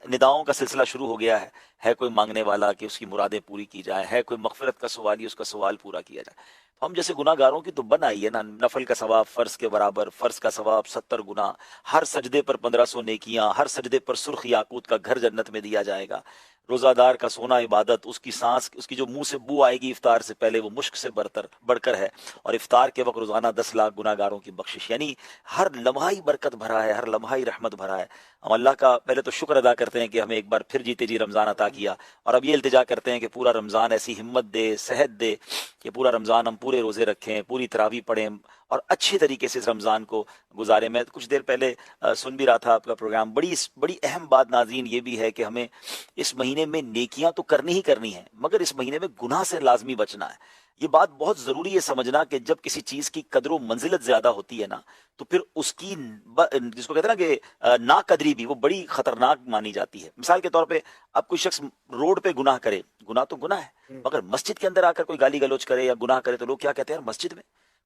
نداؤں کا سلسلہ شروع ہو گیا ہے کوئی مانگنے والا کہ اس کی مرادیں پوری کی جائیں، ہے کوئی مغفرت کا سوالی اس کا سوال پورا کیا جائے. ہم جیسے گناہ گاروں کی تو بن آئی ہے نا، نفل کا ثواب فرض کے برابر، فرض کا ثواب 70 گنا، ہر سجدے پر 1500 نیکیاں، ہر سجدے پر سرخ یاقوت کا گھر جنت میں دیا جائے گا. روزہ دار کا سونا عبادت، اس کی سانس، اس کی جو منہ سے بو آئے گی افطار سے پہلے وہ مشک سے بڑھ کر ہے. اور افطار کے وقت روزانہ 10 لاکھ گناہ گاروں کی بخشش، یعنی ہر لمحہ ہی برکت بھرا ہے، ہر لمحہ ہی رحمت بھرا ہے. ہم اللہ کا پہلے تو شکر ادا کرتے ہیں کہ ہمیں ایک بار پھر جیتے جی رمضان عطا کیا، اور اب یہ التجا کرتے ہیں کہ پورا رمضان ایسی ہمت دے، صحت دے کہ پورا رمضان ہم پورے روزے رکھیں، پوری تراویح پڑھیں اور اچھی طریقے سے اس رمضان کو گزاریں. میں کچھ دیر پہلے سن بھی رہا تھا آپ کا پروگرام. بڑی اہم بات ناظرین یہ بھی ہے کہ ہمیں اس مہینے میں نیکیاں تو کرنی ہی کرنی ہیں، مگر اس مہینے میں گناہ سے لازمی بچنا ہے. یہ بات بہت ضروری ہے سمجھنا کہ جب کسی چیز کی قدر و منزلت زیادہ ہوتی ہے نا، تو پھر اس کی جس کو کہتے ہیں نا کہ ناقدری بھی وہ بڑی خطرناک مانی جاتی ہے. مثال کے طور پہ اب کوئی شخص روڈ پہ گناہ کرے، گناہ تو گناہ ہے، مگر مسجد کے اندر آ کر کوئی گالی گلوچ کرے یا گناہ کرے تو لوگ کیا کہتے ہیں؟ مسجد میں.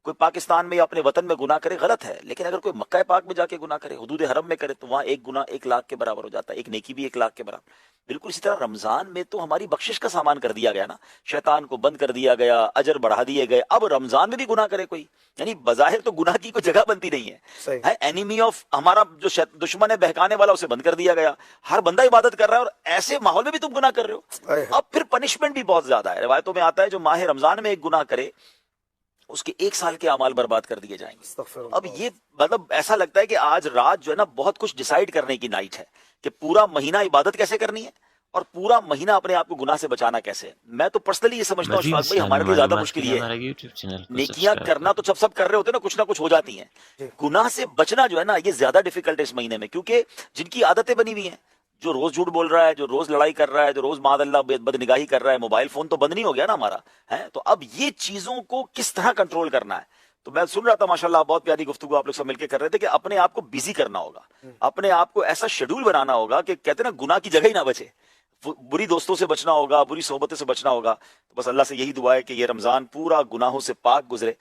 کوئی پاکستان میں یا اپنے وطن میں گناہ کرے غلط ہے، لیکن اگر کوئی مکہ پاک میں جا کے گناہ کرے، حدود حرم میں کرے، تو وہاں ایک گناہ 1 لاکھ کے برابر ہو جاتا ہے، ایک نیکی بھی 1 لاکھ کے برابر. بالکل اسی طرح رمضان میں تو ہماری بخشش کا سامان کر دیا گیا نا، شیطان کو بند کر دیا گیا، اجر بڑھا دیے گئے. اب رمضان میں بھی گناہ کرے کوئی، یعنی بظاہر تو گناہ کی کوئی جگہ بنتی نہیں ہے. اینیمی آف ہمارا جو دشمن ہے بہکانے والا، اسے بند کر دیا گیا. ہر بندہ عبادت کر رہا ہے اور ایسے ماحول میں بھی تم گناہ کر رہے ہو. اب پھر پنشمنٹ بھی بہت زیادہ ہے. روایتوں میں آتا ہے جو ماہ رمضان میں ایک گناہ کرے اس کے 1 سال کے اعمال برباد کر دیے جائیں گے. اب یہ مطلب ایسا لگتا ہے کہ آج رات جو ہے نا بہت کچھ ڈیسائیڈ کرنے کی نائٹ ہے کہ پورا مہینہ عبادت کیسے کرنی ہے اور پورا مہینہ اپنے آپ کو گناہ سے بچانا کیسے ہے. میں تو پرسنلی یہ سمجھتا ہوں اشفاق بھائی ہمارے لیے زیادہ مشکل یہ ہے. نیکیاں کرنا تو سب کر رہے ہوتے ہیں نا، کچھ نہ کچھ ہو جاتی ہیں. گناہ سے بچنا جو ہے نا یہ زیادہ ڈیفیکلٹ ہے اس مہینے میں، کیونکہ جن کی عادتیں بنی ہوئی ہیں، جو روز جھوٹ بول رہا ہے، جو روز لڑائی کر رہا ہے، جو روز معاذ اللہ بد نگاہی کر رہا ہے، موبائل فون تو بند نہیں ہو گیا نا ہمارا ہے. تو اب یہ چیزوں کو کس طرح کنٹرول کرنا ہے. تو میں سن رہا تھا ماشاءاللہ بہت پیاری گفتگو آپ لوگ سب مل کے کر رہے تھے کہ اپنے آپ کو بیزی کرنا ہوگا، اپنے آپ کو ایسا شیڈول بنانا ہوگا کہ کہتے ہیں نا گناہ کی جگہ ہی نہ بچے. بری دوستوں سے بچنا ہوگا، بری صحبتوں سے بچنا ہوگا. تو بس اللہ سے یہی دعا ہے کہ یہ رمضان پورا گناہوں سے پاک گزرے.